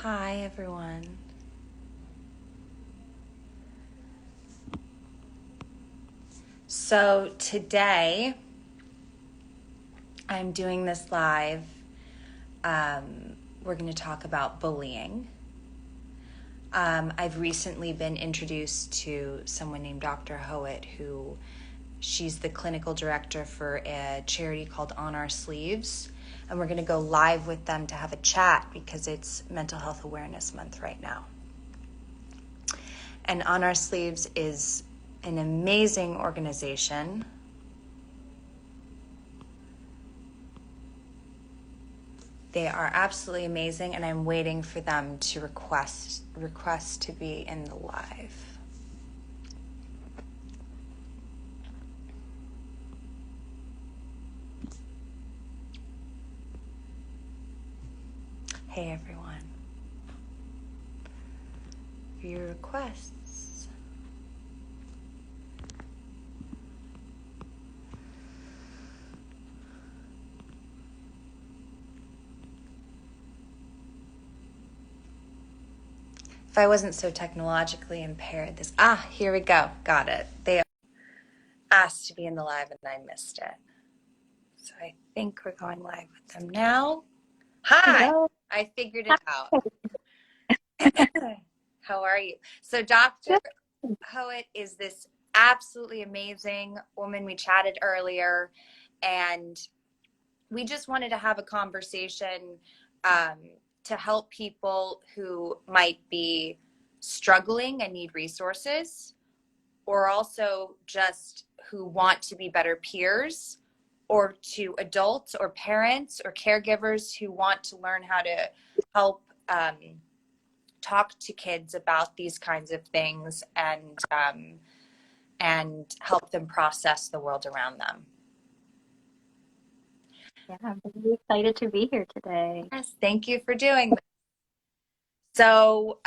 Hi, everyone. So today I'm doing this live. We're going to talk about bullying. I've recently been introduced to someone named Dr. Howitt, who she's the clinical director for a charity called On Our Sleeves. And we're going to go live with them to have a chat because it's Mental Health Awareness Month right now. And On Our Sleeves is an amazing organization. They are absolutely amazing, and I'm waiting for them to request to be in the live. Hey everyone. View requests. If I wasn't so technologically impaired, here we go. Got it. They asked to be in the live and I missed it. So I think we're going live with them now. Hi, Hello. I figured it out. How are you? So Dr. Howitt is this absolutely amazing woman. We chatted earlier and we just wanted to have a conversation to help people who might be struggling and need resources, or also just who want to be better peers, or to adults or parents or caregivers who want to learn how to help talk to kids about these kinds of things and help them process the world around them. Yeah, I'm really excited to be here today. Yes, thank you for doing that. So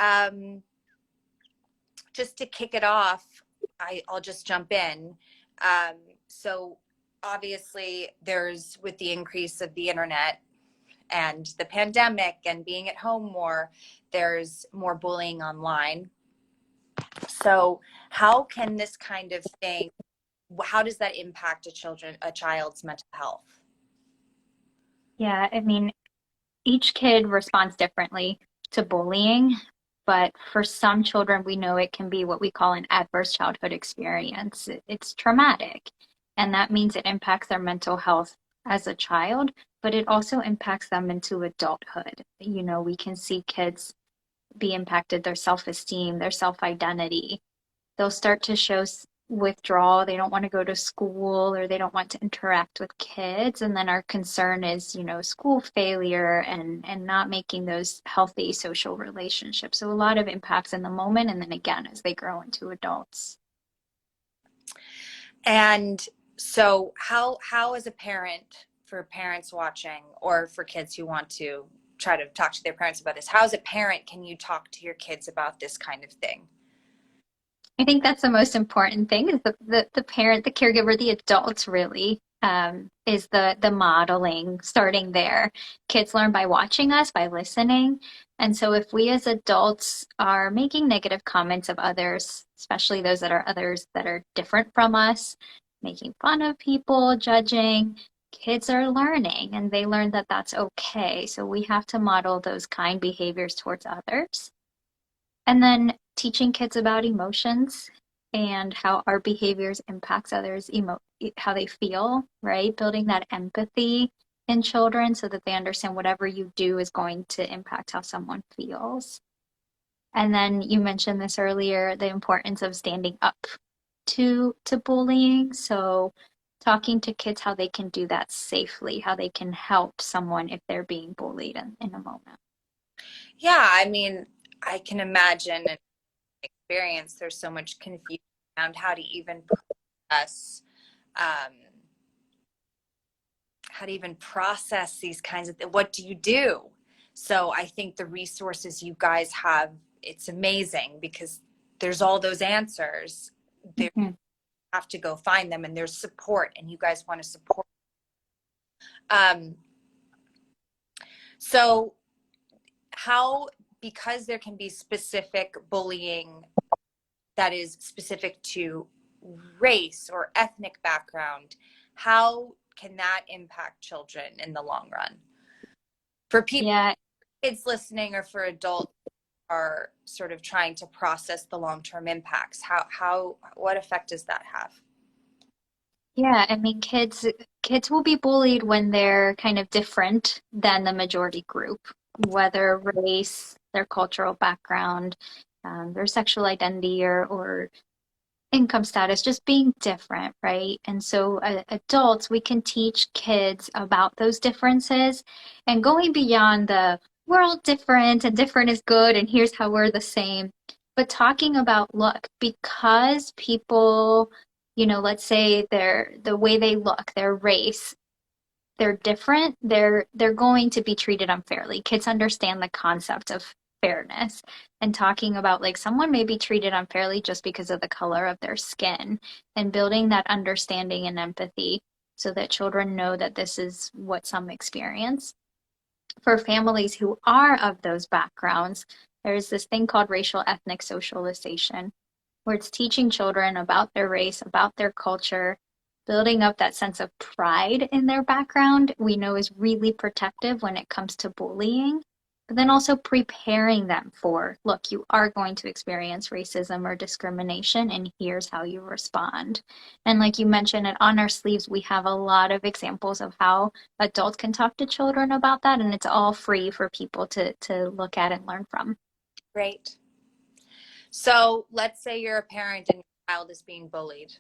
just to kick it off, I'll just jump in. So obviously there's, with the increase of the internet and the pandemic and being at home more, there's more bullying online. So how can this kind of thing, how does that impact a child's mental health? Yeah, I mean, each kid responds differently to bullying, but for some children, we know it can be what we call an adverse childhood experience. It's traumatic, and that means it impacts their mental health as a child, but it also impacts them into adulthood. You know, we can see kids be impacted, their self-esteem, their self-identity. They'll start to show withdrawal. They don't want to go to school or they don't want to interact with kids. And then our concern is, you know, school failure and not making those healthy social relationships. So a lot of impacts in the moment and then again as they grow into adults. And so how as a parent, for parents watching or for kids who want to try to talk to their parents about this, how as a parent can you talk to your kids about this kind of thing? I think that's the most important thing is the parent, the caregiver, the adults really is the modeling starting there. Kids learn by watching us, by listening. And so if we as adults are making negative comments of others, especially those that are others that are different from us, making fun of people, judging, kids are learning and they learn that that's okay. So we have to model those kind behaviors towards others. And then teaching kids about emotions and how our behaviors impacts others, how they feel, right? Building that empathy in children so that they understand whatever you do is going to impact how someone feels. And then you mentioned this earlier, the importance of standing up to bullying. So talking to kids how they can do that safely, how they can help someone if they're being bullied in a moment. Yeah, I mean, I can imagine and experience there's so much confusion around process um, how to even process these kinds of what do you do? So I think the resources you guys have, it's amazing because there's all those answers. They have to go find them and there's support and you guys want to support. So how because there can be specific bullying that is specific to race or ethnic background, how can that impact children in the long run? For people, Yeah, kids listening, or for adults are sort of trying to process the long-term impacts, what effect does that have? yeah. I mean, kids will be bullied when they're kind of different than the majority group, whether race, their cultural background, their sexual identity, or income status, just being different, right? And so, adults, we can teach kids about those differences and going beyond the we're all different and different is good and here's how we're the same. But talking about, look, because people, let's say the way they look, their race, they're different, they're going to be treated unfairly. Kids understand the concept of fairness and talking about like someone may be treated unfairly just because of the color of their skin and building that understanding and empathy so that children know that this is what some experience. For families who are of those backgrounds, there's this thing called racial ethnic socialization where it's teaching children about their race, about their culture, building up that sense of pride in their background, we know is really protective when it comes to bullying. But then also preparing them for, look, you are going to experience racism or discrimination, and here's how you respond. And like you mentioned, it on our sleeves, we have a lot of examples of how adults can talk to children about that, and it's all free for people to look at and learn from. Great. So let's say you're a parent and your child is being bullied.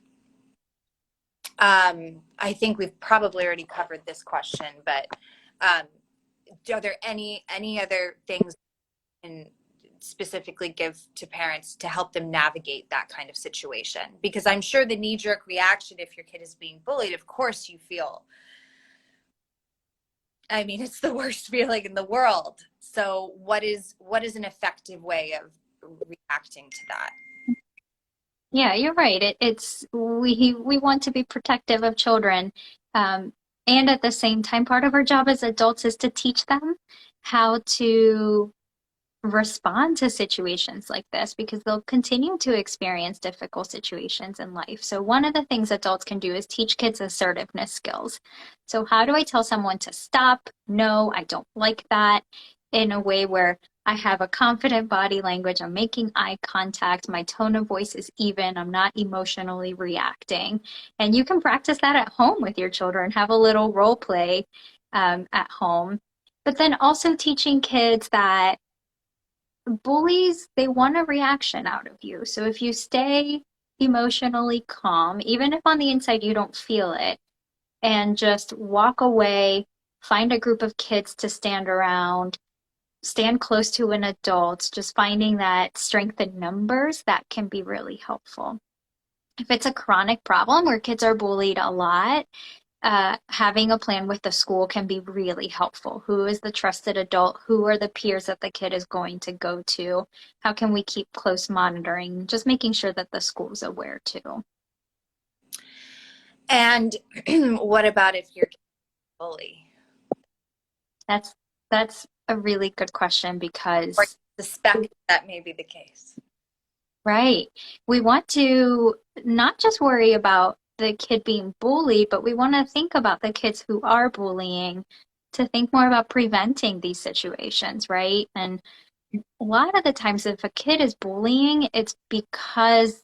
I think we've probably already covered this question, but are there any other things you can specifically give to parents to help them navigate that kind of situation? Because I'm sure the knee-jerk reaction, if your kid is being bullied, of course you feel, I mean, it's the worst feeling in the world. So what is an effective way of reacting to that? Yeah, you're right. It's we want to be protective of children, and at the same time, part of our job as adults is to teach them how to respond to situations like this because they'll continue to experience difficult situations in life. So one of the things adults can do is teach kids assertiveness skills. So how do I tell someone to stop? No, I don't like that in a way where I have a confident body language, I'm making eye contact, my tone of voice is even, I'm not emotionally reacting. And you can practice that at home with your children, have a little role play at home. But then also teaching kids that bullies, they want a reaction out of you. So if you stay emotionally calm, even if on the inside you don't feel it, and just walk away, find a group of kids to stand around, stand close to an adult, just finding that strength in numbers, that can be really helpful. If it's a chronic problem where kids are bullied a lot, having a plan with the school can be really helpful. Who is the trusted adult? Who are the peers that the kid is going to go to? How can we keep close monitoring? Just making sure that the school's aware too. And what about if you're a bully? That's that's a really good question Or because suspect that may be the case? right, we want to not just worry about the kid being bullied, but we want to think about the kids who are bullying to think more about preventing these situations, right? And a lot of the times, if a kid is bullying, it's because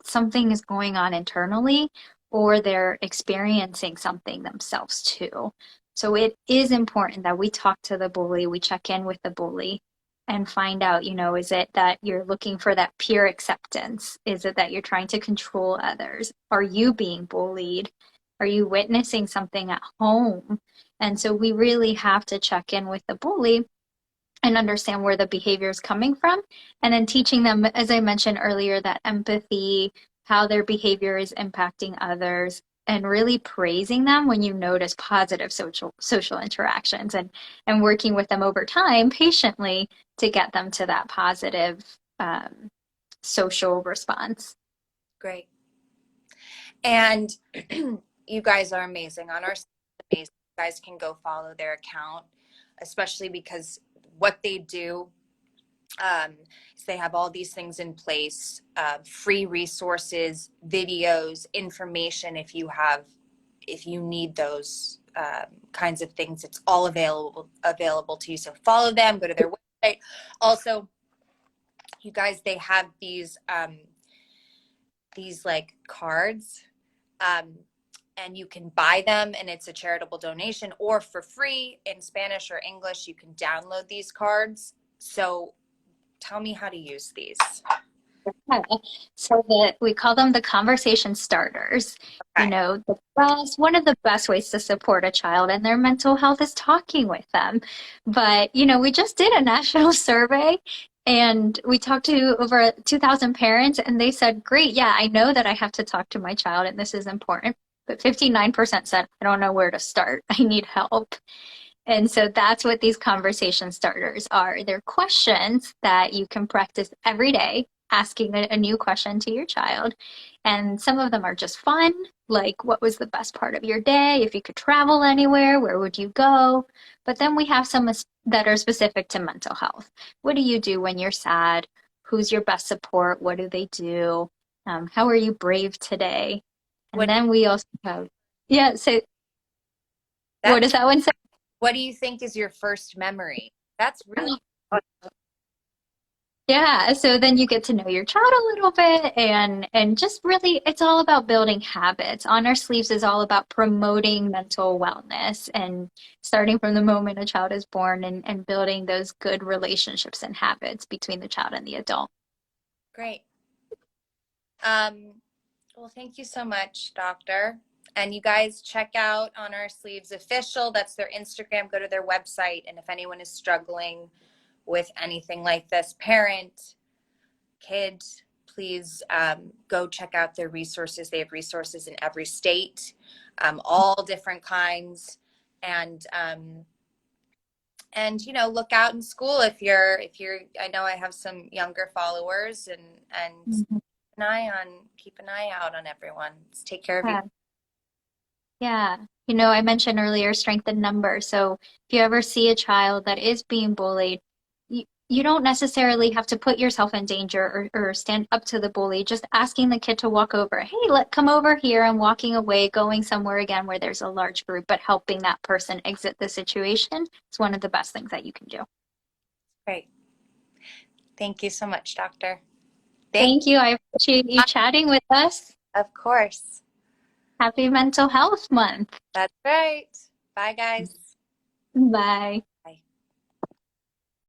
something is going on internally or they're experiencing something themselves too. So it is important that we talk to the bully, we check in with the bully and find out, is it that you're looking for that peer acceptance? Is it that you're trying to control others? Are you being bullied? Are you witnessing something at home? And so we really have to check in with the bully and understand where the behavior is coming from. And then teaching them, as I mentioned earlier, that empathy, how their behavior is impacting others, and really praising them when you notice positive social interactions and working with them over time patiently to get them to that positive social response. Great. And you guys are amazing. On our site, amazing. You guys can go follow their account, especially because what they do So they have all these things in place, free resources, videos, information. If you need those kinds of things, it's all available to you. So follow them, go to their website. Also, you guys, they have these like cards, and you can buy them, and it's a charitable donation, or for free in Spanish or English, you can download these cards. So tell me how to use these. Yeah. So we call them the conversation starters. Okay. One of the best ways to support a child and their mental health is talking with them. But, we just did a national survey and we talked to over 2,000 parents and they said, great, yeah, I know that I have to talk to my child and this is important. But 59% said, I don't know where to start. I need help. And so that's what these conversation starters are. They're questions that you can practice every day, asking a new question to your child. And some of them are just fun, like what was the best part of your day? If you could travel anywhere, where would you go? But then we have some that are specific to mental health. What do you do when you're sad? Who's your best support? What do they do? How are you brave today? And What then we also have, yeah, so what that's does that one say? what do you think is your first memory? That's really fun. Yeah, so then you get to know your child a little bit and just really it's all about building habits. On Our Sleeves is all about promoting mental wellness and starting from the moment a child is born and building those good relationships and habits between the child and the adult. Great. Well, thank you so much, Doctor. And you guys check out On Our Sleeves Official. That's their Instagram. Go to their website. And if anyone is struggling with anything like this, parent, kid, please go check out their resources. They have resources in every state, all different kinds. And look out in school if you're I know I have some younger followers, and Mhm. keep an eye out on everyone. Let's take care of you. Yeah. Yeah. I mentioned earlier strength in numbers. So if you ever see a child that is being bullied, you don't necessarily have to put yourself in danger or stand up to the bully. Just asking the kid to walk over. Hey, come over here and walking away, going somewhere again where there's a large group, but helping that person exit the situation is one of the best things that you can do. Great. Thank you so much, Doctor. Thank Thank you. I appreciate you chatting with us. Of course. Happy Mental Health Month. That's right. Bye, guys. Bye.